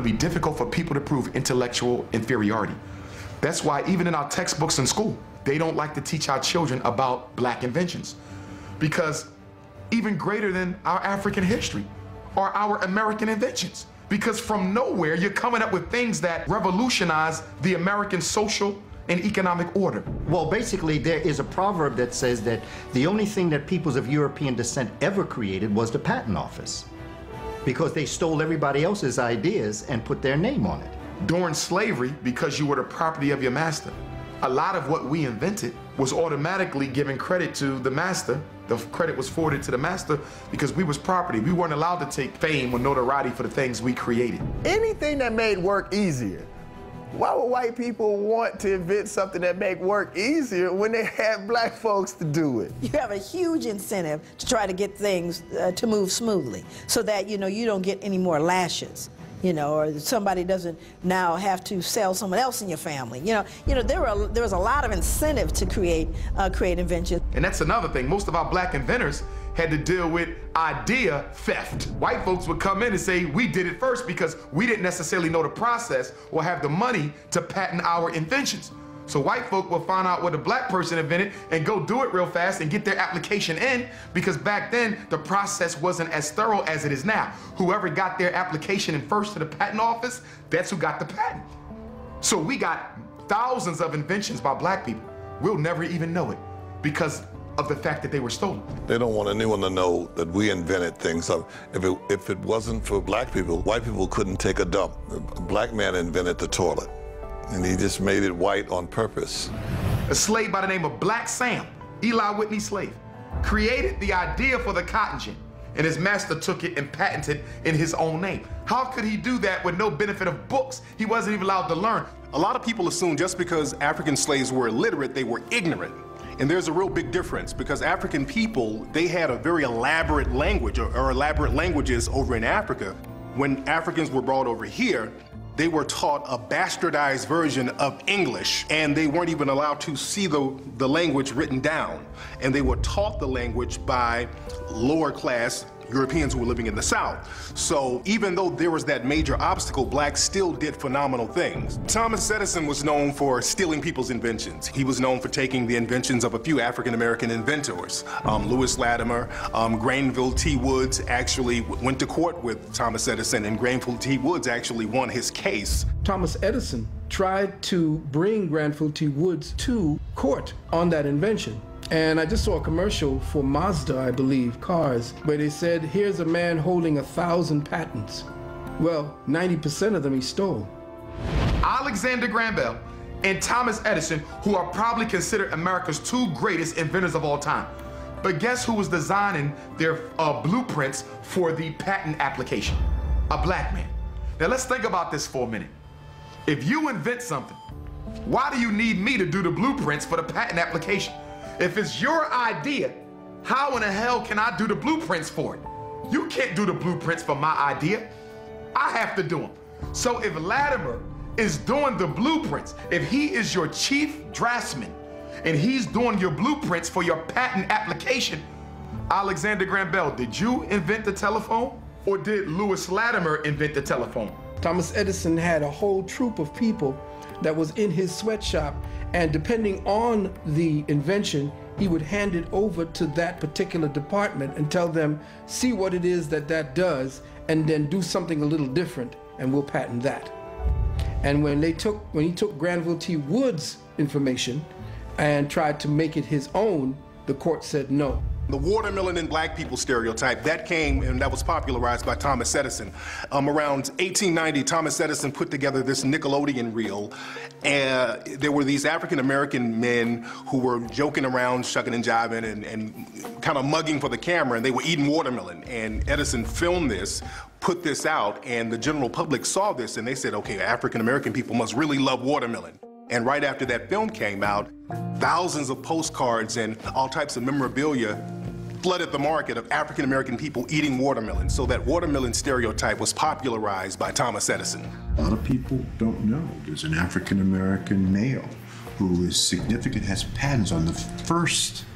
It'll be difficult for people to prove intellectual inferiority. That's why even in our textbooks in school, they don't like to teach our children about black inventions. Because even greater than our African history are our American inventions. Because from nowhere, you're coming up with things that revolutionize the American social and economic order. Well, basically, there is a proverb that says that the only thing that peoples of European descent ever created was the patent office, because they stole everybody else's ideas and put their name on it. During slavery, because you were the property of your master, a lot of what we invented was automatically given credit to the master. The credit was forwarded to the master because we was property. We weren't allowed to take fame or notoriety for the things we created. Anything that made work easier. Why would white people want to invent something that make work easier when they have black folks to do it? You have a huge incentive to try to get things to move smoothly so that, you don't get any more lashes, or somebody doesn't now have to sell someone else in your family. There was a lot of incentive to create inventions. And that's another thing. Most of our black inventors had to deal with idea theft. White folks would come in and say, we did it first because we didn't necessarily know the process or have the money to patent our inventions. So white folk will find out what a black person invented and go do it real fast and get their application in, because back then the process wasn't as thorough as it is now. Whoever got their application in first to the patent office, that's who got the patent. So we got thousands of inventions by black people. We'll never even know it because of the fact that they were stolen. They don't want anyone to know that we invented things. If it wasn't for black people, white people couldn't take a dump. A black man invented the toilet, and he just made it white on purpose. A slave by the name of Black Sam, Eli Whitney's slave, created the idea for the cotton gin, and his master took it and patented in his own name. How could he do that with no benefit of books? He wasn't even allowed to learn. A lot of people assume just because African slaves were illiterate, they were ignorant. And there's a real big difference, because African people, they had a very elaborate language or elaborate languages over in Africa. When Africans were brought over here, they were taught a bastardized version of English, and they weren't even allowed to see the language written down. And they were taught the language by lower class Europeans who were living in the South. So even though there was that major obstacle, blacks still did phenomenal things. Thomas Edison was known for stealing people's inventions. He was known for taking the inventions of a few African American inventors. Lewis Latimer, Granville T. Woods actually went to court with Thomas Edison, and Granville T. Woods actually won his case. Thomas Edison tried to bring Granville T. Woods to court on that invention. And I just saw a commercial for Mazda, I believe, cars, where they said, here's a man holding 1,000 patents. Well, 90% of them he stole. Alexander Graham Bell and Thomas Edison, who are probably considered America's two greatest inventors of all time. But guess who was designing their blueprints for the patent application? A black man. Now let's think about this for a minute. If you invent something, why do you need me to do the blueprints for the patent application? If it's your idea, how in the hell can I do the blueprints for it? You can't do the blueprints for my idea. I have to do them. So if Latimer is doing the blueprints, if he is your chief draftsman and he's doing your blueprints for your patent application, Alexander Graham Bell, did you invent the telephone, or did Lewis Latimer invent the telephone? Thomas Edison had a whole troop of people that was in his sweatshop, and depending on the invention, he would hand it over to that particular department and tell them, see what it is that does, and then do something a little different, and we'll patent that. And when he took Granville T. Woods' information and tried to make it his own, the court said no. The watermelon and black people stereotype, that came and that was popularized by Thomas Edison. Around 1890, Thomas Edison put together this Nickelodeon reel, and there were these African-American men who were joking around, shucking and jiving, and kind of mugging for the camera, and they were eating watermelon. And Edison filmed this, put this out, and the general public saw this, and they said, okay, African-American people must really love watermelon. And right after that film came out, thousands of postcards and all types of memorabilia flooded the market of African-American people eating watermelon. So that watermelon stereotype was popularized by Thomas Edison. A lot of people don't know there's an African-American male who is significant, has patents on the first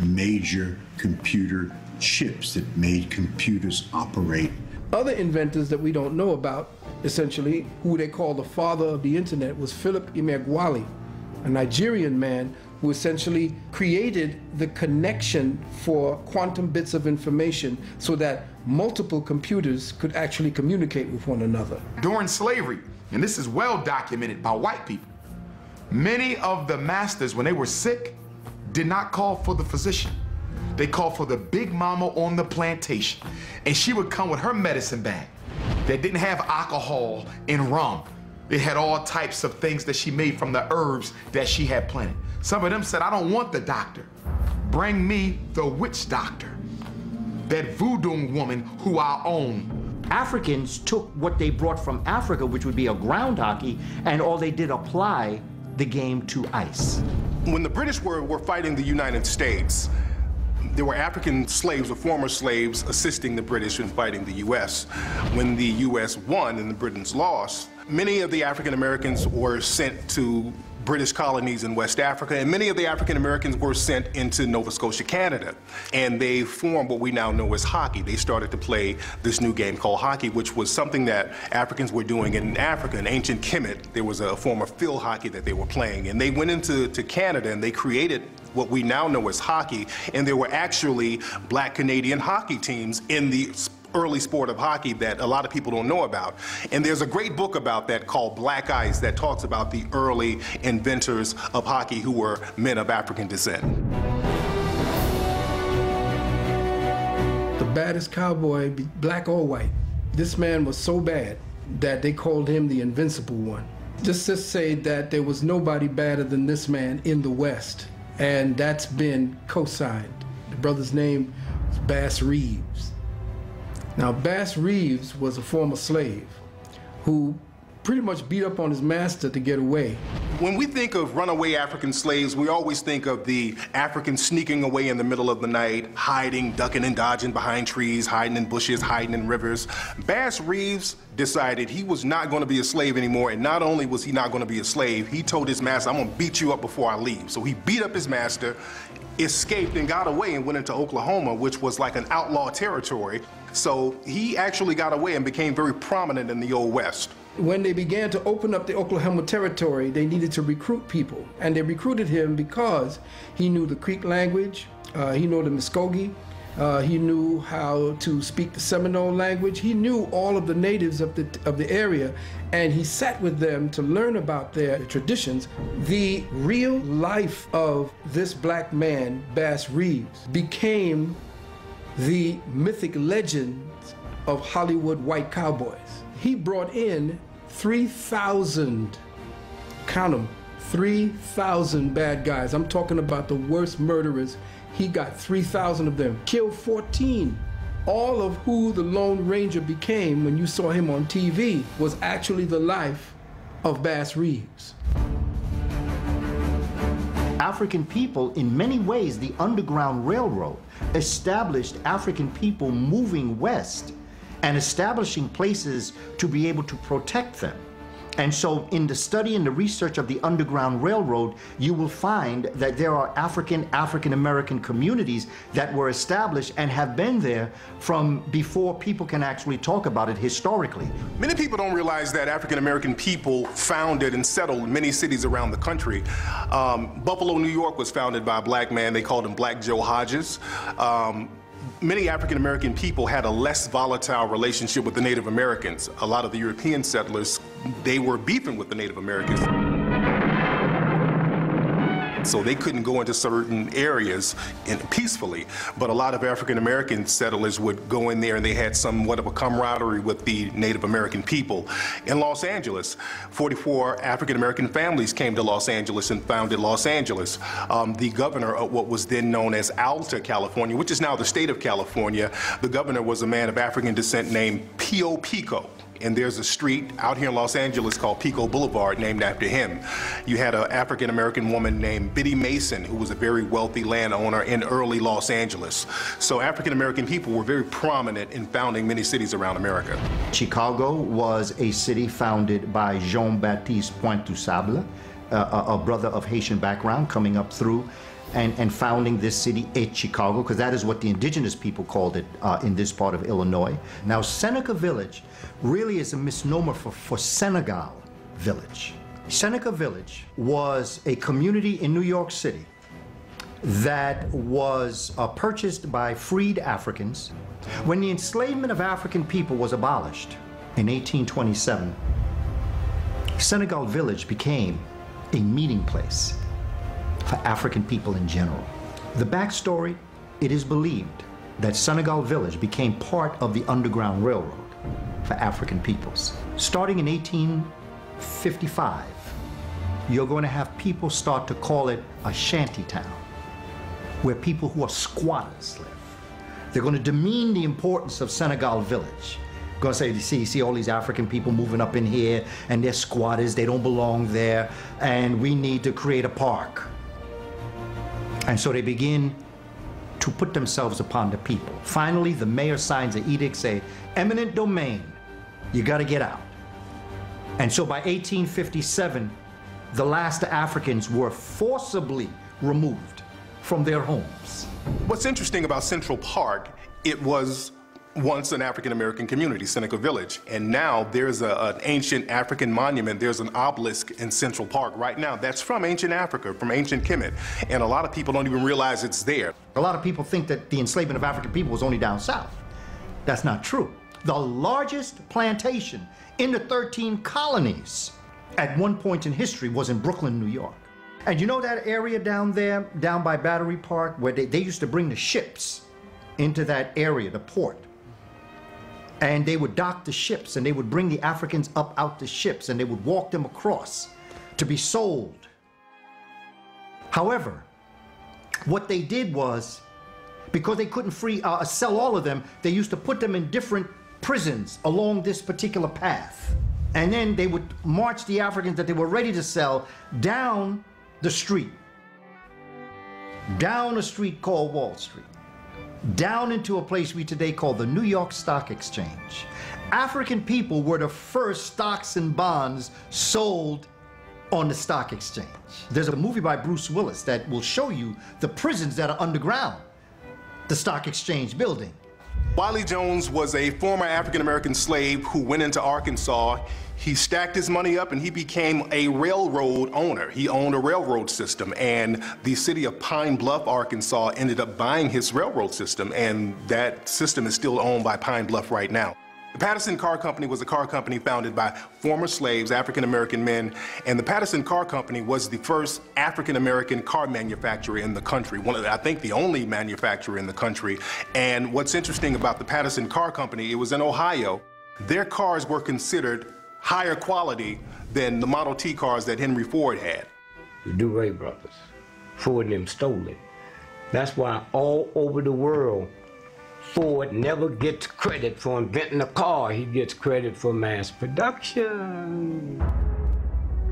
major computer chips that made computers operate Other inventors that we don't know about, essentially, who they call the father of the internet, was Philip Emeagwali, a Nigerian man who essentially created the connection for quantum bits of information so that multiple computers could actually communicate with one another. During slavery, and this is well documented by white people, many of the masters, when they were sick, did not call for the physician. They called for the big mama on the plantation, and she would come with her medicine bag that didn't have alcohol and rum. It had all types of things that she made from the herbs that she had planted. Some of them said, I don't want the doctor. Bring me the witch doctor, that voodoo woman who I own. Africans took what they brought from Africa, which would be a ground hockey, and all they did apply the game to ice. When the British were fighting the United States, there were African slaves or former slaves assisting the British in fighting the U.S. When the U.S. won and the Britons lost, many of the African Americans were sent to British colonies in West Africa, and many of the African Americans were sent into Nova Scotia, Canada. And they formed what we now know as hockey. They started to play this new game called hockey, which was something that Africans were doing in Africa. In ancient Kemet, there was a form of field hockey that they were playing. And they went into Canada and they created what we now know as hockey. And there were actually black Canadian hockey teams in the early sport of hockey that a lot of people don't know about. And there's a great book about that called Black Ice that talks about the early inventors of hockey who were men of African descent. The baddest cowboy, black or white. This man was so bad that they called him the Invincible One. Just to say that there was nobody badder than this man in the West, and that's been co-signed. The brother's name was Bass Reeves. Now, Bass Reeves was a former slave who pretty much beat up on his master to get away. When we think of runaway African slaves, we always think of the Africans sneaking away in the middle of the night, hiding, ducking and dodging behind trees, hiding in bushes, hiding in rivers. Bass Reeves decided he was not going to be a slave anymore, and not only was he not going to be a slave, he told his master, I'm going to beat you up before I leave. So he beat up his master, escaped and got away and went into Oklahoma, which was like an outlaw territory. So he actually got away and became very prominent in the Old West. When they began to open up the Oklahoma territory, they needed to recruit people. And they recruited him because he knew the Creek language, he knew the Muskogee, he knew how to speak the Seminole language. He knew all of the natives of the area, and he sat with them to learn about their traditions. The real life of this black man, Bass Reeves, became the mythic legends of Hollywood white cowboys. He brought in 3,000, count them, 3,000 bad guys. I'm talking about the worst murderers. He got 3,000 of them, killed 14. All of who the Lone Ranger became when you saw him on TV was actually the life of Bass Reeves. African people, in many ways, the Underground Railroad established African people moving west and establishing places to be able to protect them. And so in the study and the research of the Underground Railroad, you will find that there are African American communities that were established and have been there from before people can actually talk about it historically. Many people don't realize that African American people founded and settled many cities around the country. Buffalo, New York was founded by a black man. They called him Black Joe Hodges. Many African American people had a less volatile relationship with the Native Americans. A lot of the European settlers, they were beefing with the Native Americans. So they couldn't go into certain areas peacefully. But a lot of African American settlers would go in there and they had somewhat of a camaraderie with the Native American people. In Los Angeles, 44 African American families came to Los Angeles and founded Los Angeles. The governor of what was then known as Alta, California, which is now the state of California, the governor was a man of African descent named Pio Pico. And there's a street out here in Los Angeles called Pico Boulevard named after him. You had an African-American woman named Biddy Mason, who was a very wealthy landowner in early Los Angeles. So African-American people were very prominent in founding many cities around America. Chicago was a city founded by Jean-Baptiste Pointe-du-Sable, a brother of Haitian background coming up through and founding this city, Chicago, because that is what the indigenous people called it in this part of Illinois. Now, Seneca Village really is a misnomer for Senegal Village. Seneca Village was a community in New York City that was purchased by freed Africans. When the enslavement of African people was abolished in 1827, Senegal Village became a meeting place for African people in general. The backstory, it is believed that Senegal Village became part of the Underground Railroad for African peoples. Starting in 1855, you're going to have people start to call it a shanty town, where people who are squatters live. They're going to demean the importance of Senegal Village. Going to say, you see all these African people moving up in here, and they're squatters, they don't belong there, and we need to create a park. And so they begin to put themselves upon the people. Finally, the mayor signs an edict saying, eminent domain, you got to get out. And so by 1857, the last Africans were forcibly removed from their homes. What's interesting about Central Park, it was once an African American community, Seneca Village, and now there's an ancient African monument. There's an obelisk in Central Park right now that's from ancient Africa, from ancient Kemet, and a lot of people don't even realize it's there. A lot of people think that the enslavement of African people was only down south. That's not true. The largest plantation in the 13 colonies at one point in history was in Brooklyn, New York. And you know that area down there, down by Battery Park, where they used to bring the ships into that area, the port. And they would dock the ships, and they would bring the Africans up out the ships, and they would walk them across to be sold. However, what they did was, because they couldn't sell all of them, they used to put them in different prisons along this particular path. And then they would march the Africans that they were ready to sell down the street, down a street called Wall Street, down into a place we today call the New York Stock Exchange. African people were the first stocks and bonds sold on the stock exchange. There's a movie by Bruce Willis that will show you the prisons that are underground the stock exchange building. Wiley Jones was a former African-American slave who went into Arkansas. He stacked his money up and he became a railroad owner. He owned a railroad system, and the city of Pine Bluff, Arkansas ended up buying his railroad system, and that system is still owned by Pine Bluff right now. The Patterson Car Company was a car company founded by former slaves, African-American men, and the Patterson Car Company was the first African-American car manufacturer in the country, I think the only manufacturer in the country. And what's interesting about the Patterson Car Company, it was in Ohio. Their cars were considered higher quality than the Model T cars that Henry Ford had. The DeRay brothers, Ford and them stole it. That's why all over the world, Ford never gets credit for inventing a car. He gets credit for mass production.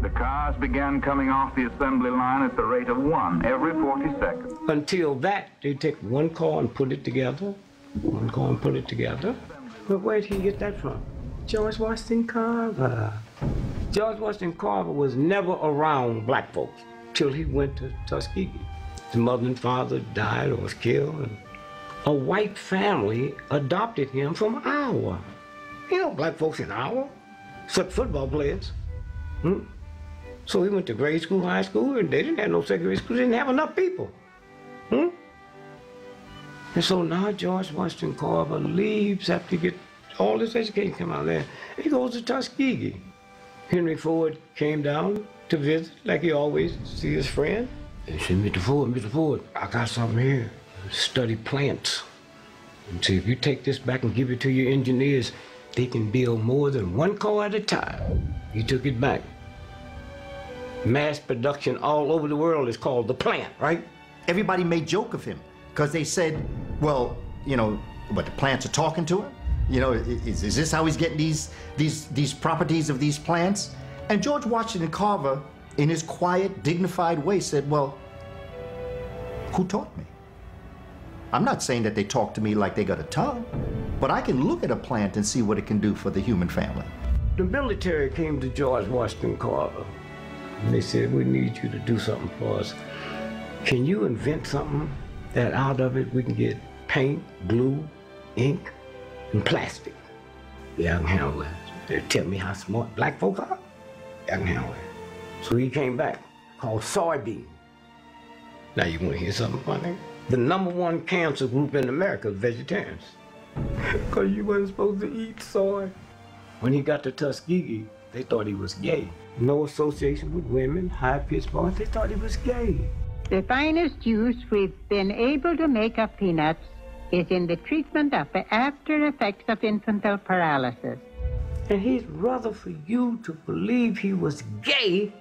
The cars began coming off the assembly line at the rate of 1 every 40 seconds. Until that, they take one car and put it together. One car and put it together. But where did he get that from? George Washington Carver. George Washington Carver was never around black folks till he went to Tuskegee. His mother and father died or was killed. And a white family adopted him from Iowa. You know, black folks in Iowa, except football players. So he went to grade school, high school, and they didn't have no secondary school. They didn't have enough people. And so now George Washington Carver leaves after he get all this education come out there. He goes to Tuskegee. Henry Ford came down to visit, like he always see his friend. And he said, Mr. Ford, I got something here. Study plants. And see, if you take this back and give it to your engineers, they can build more than one car at a time. He took it back. Mass production all over the world is called the plant, right? Everybody made joke of him because they said, well, you know, but the plants are talking to him? You know, is this how he's getting these properties of these plants? And George Washington Carver, in his quiet, dignified way, said, well, who taught me? I'm not saying that they talk to me like they got a tongue, but I can look at a plant and see what it can do for the human family. The military came to George Washington Carver And they said, we need you to do something for us. Can you invent something that out of it we can get paint, glue, ink, and plastic? Yeah, I can handle that. They tell me how smart black folks are. I can handle it. So he came back, called soybean. Now you want to hear something funny? The #1 cancer group in America is vegetarians. Because you wasn't supposed to eat soy. When he got to Tuskegee, they thought he was gay. No association with women, high-pitched voice, they thought he was gay. The finest use we've been able to make of peanuts is in the treatment of the after effects of infantile paralysis. And he'd rather for you to believe he was gay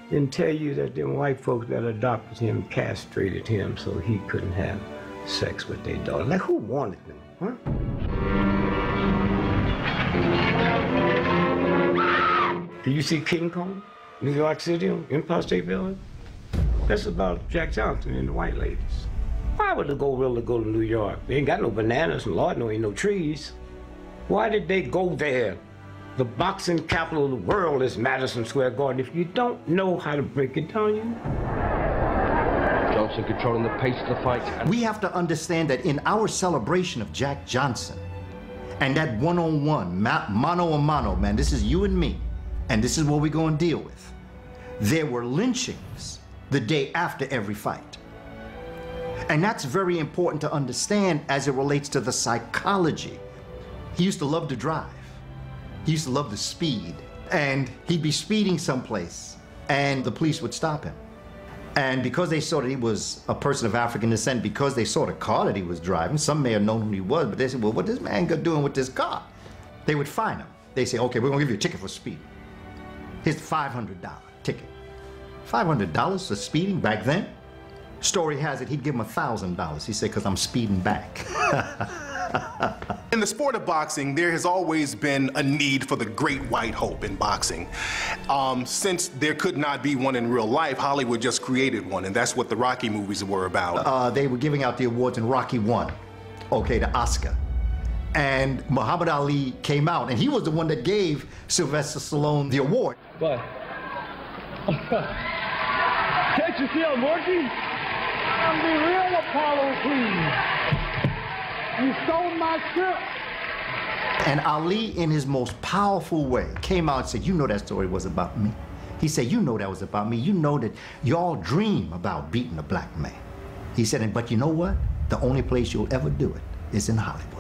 than tell you that them white folks that adopted him castrated him so he couldn't have sex with their daughter. Like, who wanted them, huh? Do you see King Kong, New York City, Empire State Building? That's about Jack Johnson and the white ladies. Why would the gorilla go to New York? They ain't got no bananas, and Lord, no ain't no trees. Why did they go there? The boxing capital of the world is Madison Square Garden. If you don't know how to break it down, you Johnson controlling the pace of the fight. We have to understand that in our celebration of Jack Johnson and that one-on-one, mano a mano, man, this is you and me, and this is what we're going to deal with. There were lynchings the day after every fight. And that's very important to understand as it relates to the psychology. He used to love to drive. He used to love the speed. And he'd be speeding someplace, and the police would stop him. And because they saw that he was a person of African descent, because they saw the car that he was driving, some may have known who he was, but they said, well, what this man doing with this car? They would fine him. They say, okay, we're gonna give you a ticket for speeding. Here's the $500 ticket. $500 for speeding back then? Story has it he'd give him $1,000. He said, because I'm speeding back. In the sport of boxing, there has always been a need for the great white hope in boxing. Since there could not be one in real life, Hollywood just created one, and that's what the Rocky movies were about. They were giving out the awards, and Rocky won, okay, the Oscar. And Muhammad Ali came out, and he was the one that gave Sylvester Stallone the award. But can't you see I'm working? I'm the real Apollo Creed. You stole my script. And Ali, in his most powerful way, came out and said, you know that story was about me. He said, you know that was about me. You know that y'all dream about beating a black man. He said, but you know what? The only place you'll ever do it is in Hollywood.